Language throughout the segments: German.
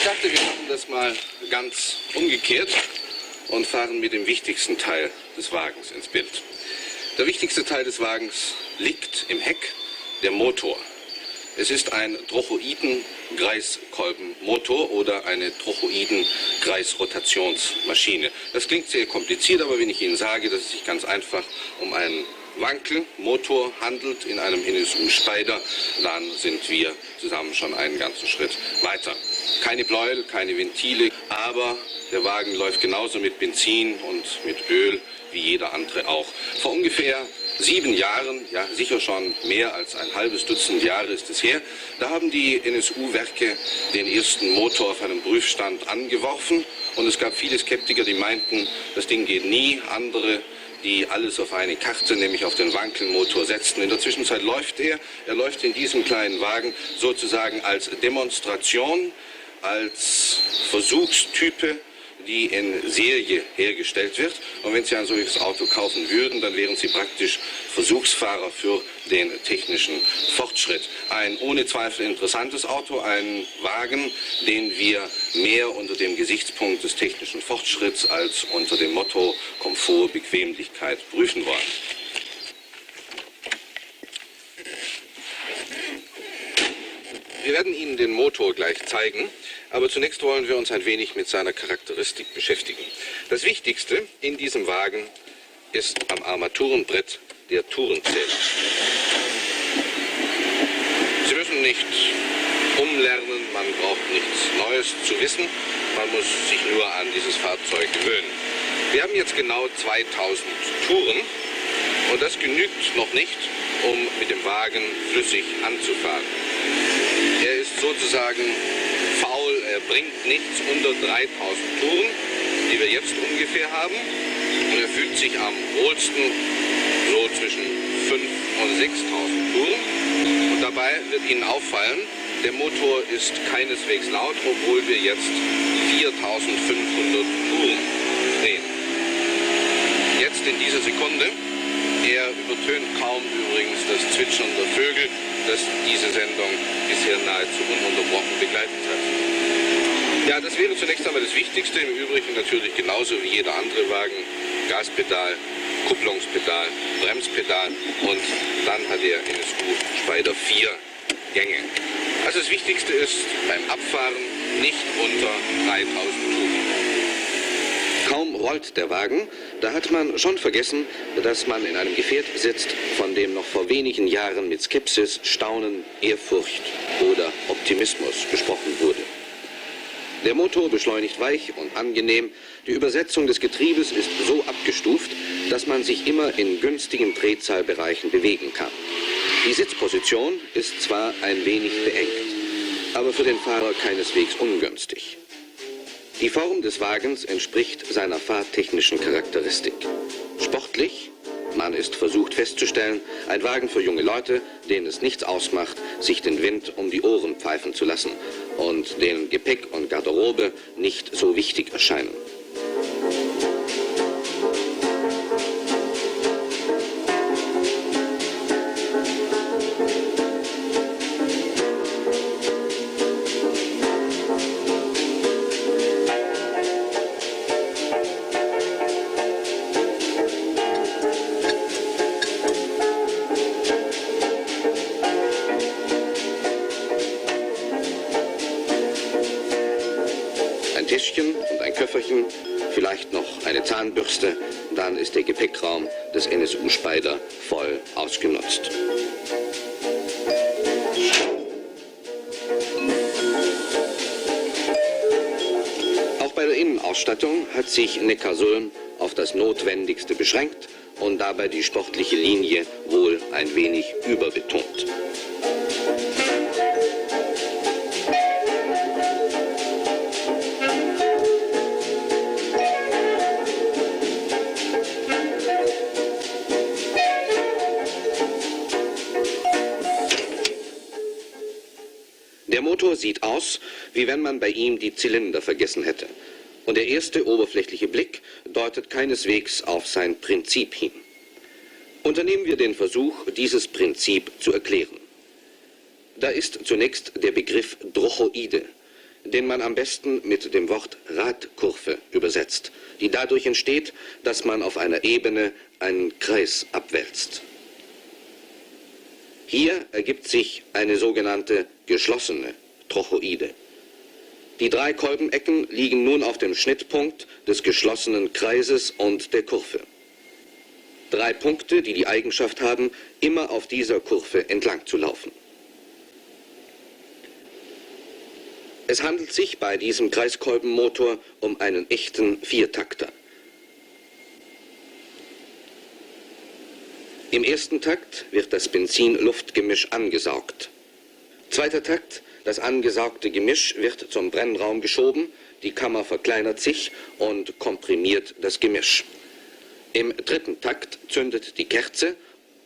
dachte, wir machen das mal ganz umgekehrt und fahren mit dem wichtigsten Teil des Wagens ins Bild. Der wichtigste Teil des Wagens liegt im Heck, der Motor. Es ist ein Trochoiden-Kreiskolbenmotor oder eine Trochoiden-Kreisrotationsmaschine. Das klingt sehr kompliziert, aber wenn ich Ihnen sage, dass es sich ganz einfach um einen Wankelmotor handelt in einem NSU Spider, dann sind wir zusammen schon einen ganzen Schritt weiter. Keine Pleuel, keine Ventile, aber der Wagen läuft genauso mit Benzin und mit Öl wie jeder andere auch. Vor ungefähr 7 Jahren, ja sicher schon mehr als ein halbes Dutzend Jahre ist es her, da haben die NSU-Werke den ersten Motor auf einem Prüfstand angeworfen und es gab viele Skeptiker, die meinten, das Ding geht nie. Andere, die alles auf eine Karte, nämlich auf den Wankelmotor setzten. In der Zwischenzeit läuft er läuft in diesem kleinen Wagen sozusagen als Demonstration, als Versuchstype, die in Serie hergestellt wird. Und wenn Sie ein solches Auto kaufen würden, dann wären Sie praktisch Versuchsfahrer für den technischen Fortschritt. Ein ohne Zweifel interessantes Auto, ein Wagen, den wir mehr unter dem Gesichtspunkt des technischen Fortschritts als unter dem Motto Komfort, Bequemlichkeit prüfen wollen. Wir werden Ihnen den Motor gleich zeigen, aber zunächst wollen wir uns ein wenig mit seiner Charakteristik beschäftigen. Das Wichtigste in diesem Wagen ist am Armaturenbrett der Tourenzähler. Sie müssen nicht umlernen, man braucht nichts Neues zu wissen, man muss sich nur an dieses Fahrzeug gewöhnen. Wir haben jetzt genau 2000 Touren und das genügt noch nicht, um mit dem Wagen flüssig anzufahren. Er ist sozusagen faul, er bringt nichts unter 3000 Touren, die wir jetzt ungefähr haben. Und er fühlt sich am wohlsten so zwischen 5.000 und 6.000 Touren. Und dabei wird Ihnen auffallen, der Motor ist keineswegs laut, obwohl wir jetzt 4.500 Touren drehen. Jetzt in dieser Sekunde, er übertönt kaum übrigens das Zwitschern der Vögel, das diese Sendung bisher nahezu ununterbrochen begleitet hat. Ja, das wäre zunächst einmal das Wichtigste, im Übrigen natürlich genauso wie jeder andere Wagen. Gaspedal, Kupplungspedal, Bremspedal und dann hat der NSU Spider 4 Gänge. Also das Wichtigste ist beim Abfahren nicht unter 3000 Touren. Kaum rollt der Wagen, da hat man schon vergessen, dass man in einem Gefährt sitzt, von dem noch vor wenigen Jahren mit Skepsis, Staunen, Ehrfurcht oder Optimismus gesprochen wurde. Der Motor beschleunigt weich und angenehm. Die Übersetzung des Getriebes ist so abgestuft, dass man sich immer in günstigen Drehzahlbereichen bewegen kann. Die Sitzposition ist zwar ein wenig beengt, aber für den Fahrer keineswegs ungünstig. Die Form des Wagens entspricht seiner fahrtechnischen Charakteristik. Sportlich, man ist versucht festzustellen, ein Wagen für junge Leute, denen es nichts ausmacht, sich den Wind um die Ohren pfeifen zu lassen und denen Gepäck und Garderobe nicht so wichtig erscheinen. Und ein Köfferchen, vielleicht noch eine Zahnbürste, dann ist der Gepäckraum des NSU Spider voll ausgenutzt. Auch bei der Innenausstattung hat sich Neckarsulm auf das Notwendigste beschränkt und dabei die sportliche Linie wohl ein wenig überbetont. Der Motor sieht aus, wie wenn man bei ihm die Zylinder vergessen hätte. Und der erste oberflächliche Blick deutet keineswegs auf sein Prinzip hin. Unternehmen wir den Versuch, dieses Prinzip zu erklären. Da ist zunächst der Begriff Trochoide. den man am besten mit dem Wort Radkurve übersetzt, die dadurch entsteht, dass man auf einer Ebene einen Kreis abwälzt. Hier ergibt sich eine sogenannte geschlossene Trochoide. Die 3 Kolbenecken liegen nun auf dem Schnittpunkt des geschlossenen Kreises und der Kurve. 3 Punkte, die die Eigenschaft haben, immer auf dieser Kurve entlang zu laufen. Es handelt sich bei diesem Kreiskolbenmotor um einen echten Viertakter. Im ersten Takt wird das Benzin-Luft-Gemisch angesaugt. Zweiter Takt, das angesaugte Gemisch wird zum Brennraum geschoben, die Kammer verkleinert sich und komprimiert das Gemisch. Im dritten Takt zündet die Kerze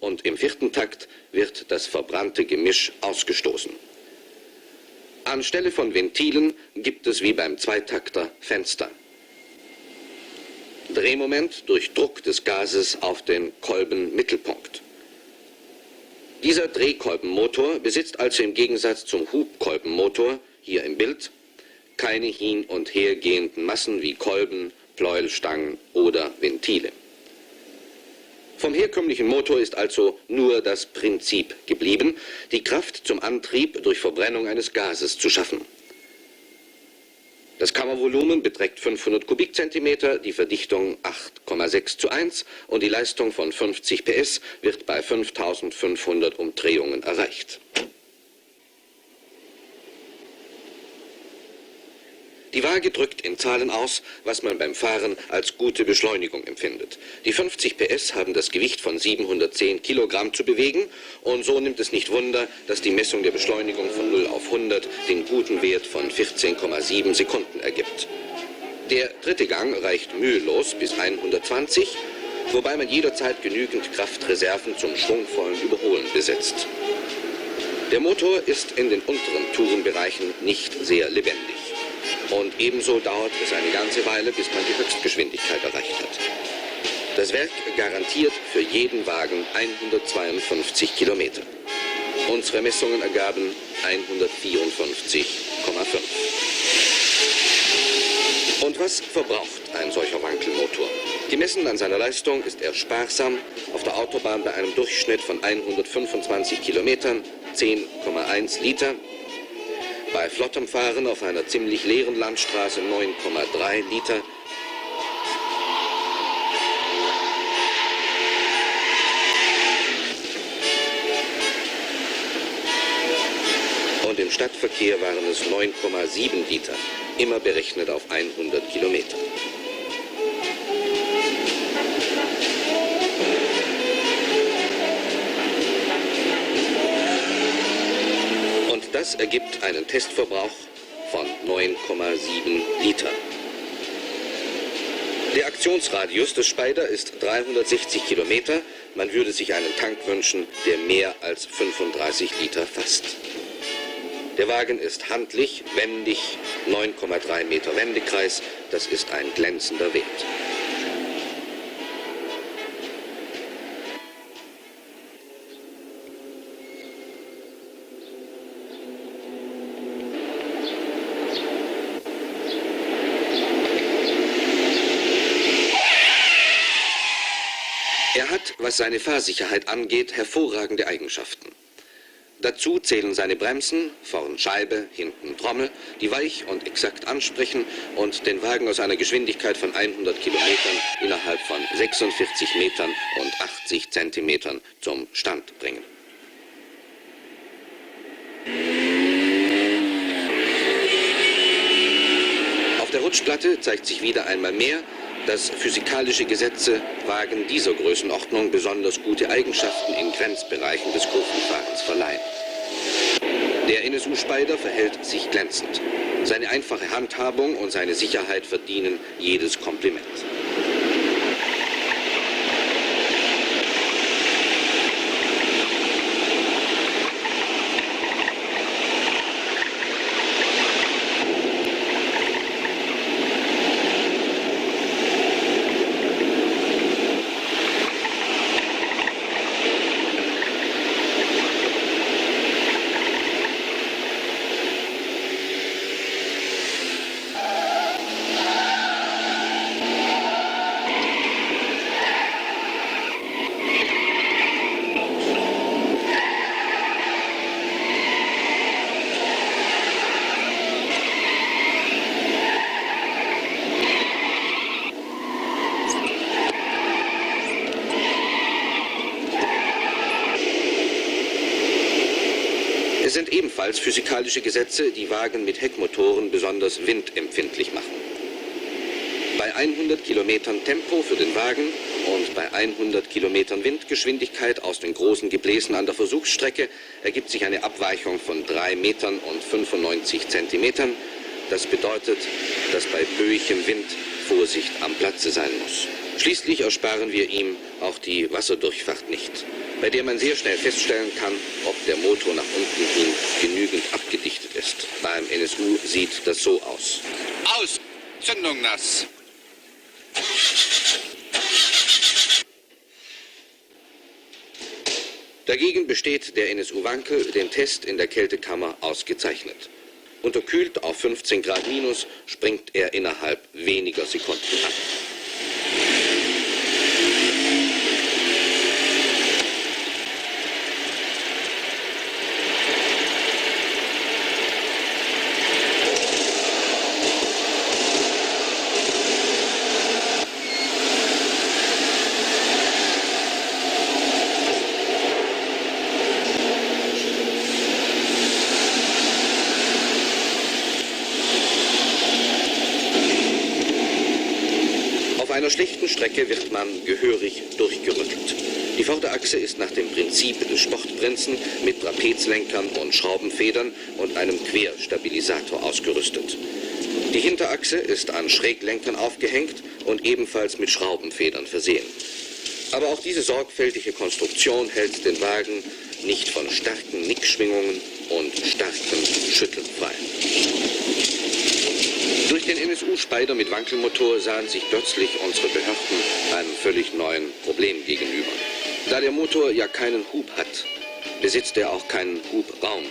und im vierten Takt wird das verbrannte Gemisch ausgestoßen. Anstelle von Ventilen gibt es wie beim Zweitakter Fenster. Drehmoment durch Druck des Gases auf den Kolbenmittelpunkt. Dieser Drehkolbenmotor besitzt also im Gegensatz zum Hubkolbenmotor, hier im Bild, keine hin- und hergehenden Massen wie Kolben, Pleuelstangen oder Ventile. Vom herkömmlichen Motor ist also nur das Prinzip geblieben, die Kraft zum Antrieb durch Verbrennung eines Gases zu schaffen. Das Kammervolumen beträgt 500 Kubikzentimeter, die Verdichtung 8,6:1 und die Leistung von 50 PS wird bei 5500 Umdrehungen erreicht. Die Waage drückt in Zahlen aus, was man beim Fahren als gute Beschleunigung empfindet. Die 50 PS haben das Gewicht von 710 Kilogramm zu bewegen und so nimmt es nicht Wunder, dass die Messung der Beschleunigung von 0 auf 100 den guten Wert von 14,7 Sekunden ergibt. Der dritte Gang reicht mühelos bis 120, wobei man jederzeit genügend Kraftreserven zum schwungvollen Überholen besitzt. Der Motor ist in den unteren Tourenbereichen nicht sehr lebendig. Und ebenso dauert es eine ganze Weile, bis man die Höchstgeschwindigkeit erreicht hat. Das Werk garantiert für jeden Wagen 152 Kilometer. Unsere Messungen ergaben 154,5. Und was verbraucht ein solcher Wankelmotor? Gemessen an seiner Leistung ist er sparsam, auf der Autobahn bei einem Durchschnitt von 125 Kilometern 10,1 Liter, bei flottem Fahren auf einer ziemlich leeren Landstraße 9,3 Liter. Und im Stadtverkehr waren es 9,7 Liter, immer berechnet auf 100 Kilometer. Das ergibt einen Testverbrauch von 9,7 Liter. Der Aktionsradius des Spyder ist 360 Kilometer. Man würde sich einen Tank wünschen, der mehr als 35 Liter fasst. Der Wagen ist handlich, wendig, 9,3 Meter Wendekreis. Das ist ein glänzender Wert. Er hat, was seine Fahrsicherheit angeht, hervorragende Eigenschaften. Dazu zählen seine Bremsen, vorn Scheibe, hinten Trommel, die weich und exakt ansprechen und den Wagen aus einer Geschwindigkeit von 100 Kilometern innerhalb von 46 Metern und 80 Zentimetern zum Stand bringen. Auf der Rutschplatte zeigt sich wieder einmal mehr, dass physikalische Gesetze Wagen dieser Größenordnung besonders gute Eigenschaften in Grenzbereichen des Kurvenfahrens verleihen. Der NSU Spyder verhält sich glänzend. Seine einfache Handhabung und seine Sicherheit verdienen jedes Kompliment. ebenfalls physikalische Gesetze, die Wagen mit Heckmotoren besonders windempfindlich machen. Bei 100 Kilometern Tempo für den Wagen und bei 100 Kilometern Windgeschwindigkeit aus den großen Gebläsen an der Versuchsstrecke ergibt sich eine Abweichung von 3 Metern und 95 Zentimetern. Das bedeutet, dass bei böigem Wind Vorsicht am Platze sein muss. Schließlich ersparen wir ihm auch die Wasserdurchfahrt nicht, bei der man sehr schnell feststellen kann, ob der Motor nach unten hin genügend abgedichtet ist. Beim NSU sieht das so aus. Aus! Zündung nass! Dagegen besteht der NSU Wankel den Test in der Kältekammer ausgezeichnet. Unterkühlt auf 15 Grad minus springt er innerhalb weniger Sekunden an. Auf einer schlechten Strecke wird man gehörig durchgerüttelt. Die Vorderachse ist nach dem Prinzip des Sportprinzen mit Trapezlenkern und Schraubenfedern und einem Querstabilisator ausgerüstet. Die Hinterachse ist an Schräglenkern aufgehängt und ebenfalls mit Schraubenfedern versehen. Aber auch diese sorgfältige Konstruktion hält den Wagen nicht von starken Nickschwingungen und starkem Schütteln frei. Durch den NSU-Spyder mit Wankelmotor sahen sich plötzlich unsere Behörden einem völlig neuen Problem gegenüber. Da der Motor ja keinen Hub hat, besitzt er auch keinen Hubraum.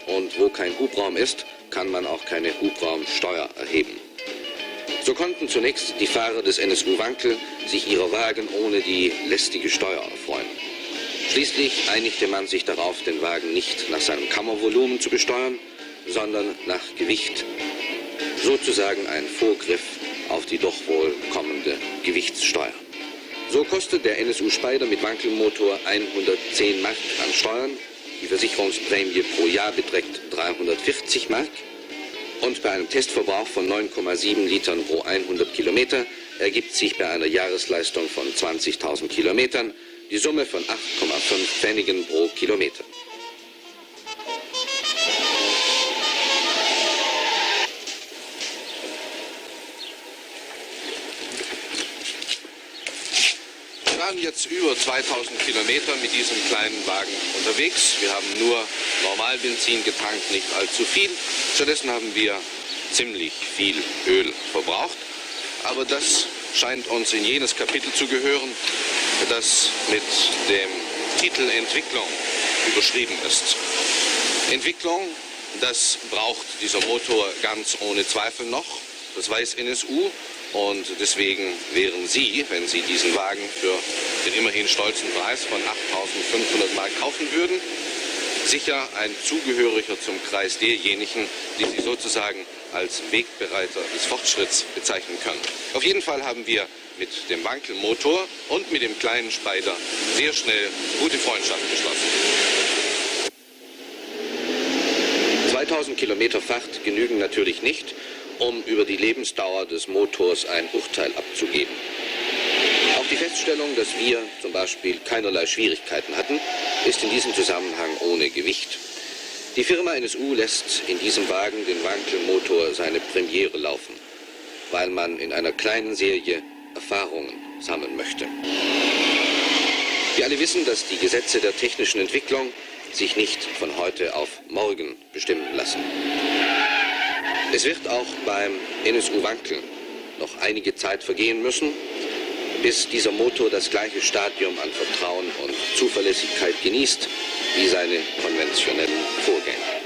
Und wo kein Hubraum ist, kann man auch keine Hubraumsteuer erheben. So konnten zunächst die Fahrer des NSU Wankel sich ihrer Wagen ohne die lästige Steuer erfreuen. Schließlich einigte man sich darauf, den Wagen nicht nach seinem Kammervolumen zu besteuern, sondern nach Gewicht. Sozusagen ein Vorgriff auf die doch wohl kommende Gewichtssteuer. So kostet der NSU Spyder mit Wankelmotor 110 Mark an Steuern, die Versicherungsprämie pro Jahr beträgt 340 Mark und bei einem Testverbrauch von 9,7 Litern pro 100 Kilometer ergibt sich bei einer Jahresleistung von 20.000 Kilometern die Summe von 8,5 Pfennigen pro Kilometer. Wir waren jetzt über 2000 Kilometer mit diesem kleinen Wagen unterwegs. Wir haben nur Normalbenzin getankt, nicht allzu viel. Stattdessen haben wir ziemlich viel Öl verbraucht. Aber das scheint uns in jenes Kapitel zu gehören, das mit dem Titel Entwicklung überschrieben ist. Entwicklung, das braucht dieser Motor ganz ohne Zweifel noch. Das weiß NSU. Und deswegen wären Sie, wenn Sie diesen Wagen für den immerhin stolzen Preis von 8.500 Mark kaufen würden, sicher ein Zugehöriger zum Kreis derjenigen, die Sie sozusagen als Wegbereiter des Fortschritts bezeichnen können. Auf jeden Fall haben wir mit dem Wankelmotor und mit dem kleinen Spyder sehr schnell gute Freundschaft geschlossen. 2000 Kilometer Fahrt genügen natürlich nicht, um über die Lebensdauer des Motors ein Urteil abzugeben. Auch die Feststellung, dass wir zum Beispiel keinerlei Schwierigkeiten hatten, ist in diesem Zusammenhang ohne Gewicht. Die Firma NSU lässt in diesem Wagen den Wankelmotor seine Premiere laufen, weil man in einer kleinen Serie Erfahrungen sammeln möchte. Wir alle wissen, dass die Gesetze der technischen Entwicklung sich nicht von heute auf morgen bestimmen lassen. Es wird auch beim NSU Wankel noch einige Zeit vergehen müssen, bis dieser Motor das gleiche Stadium an Vertrauen und Zuverlässigkeit genießt wie seine konventionellen Vorgänger.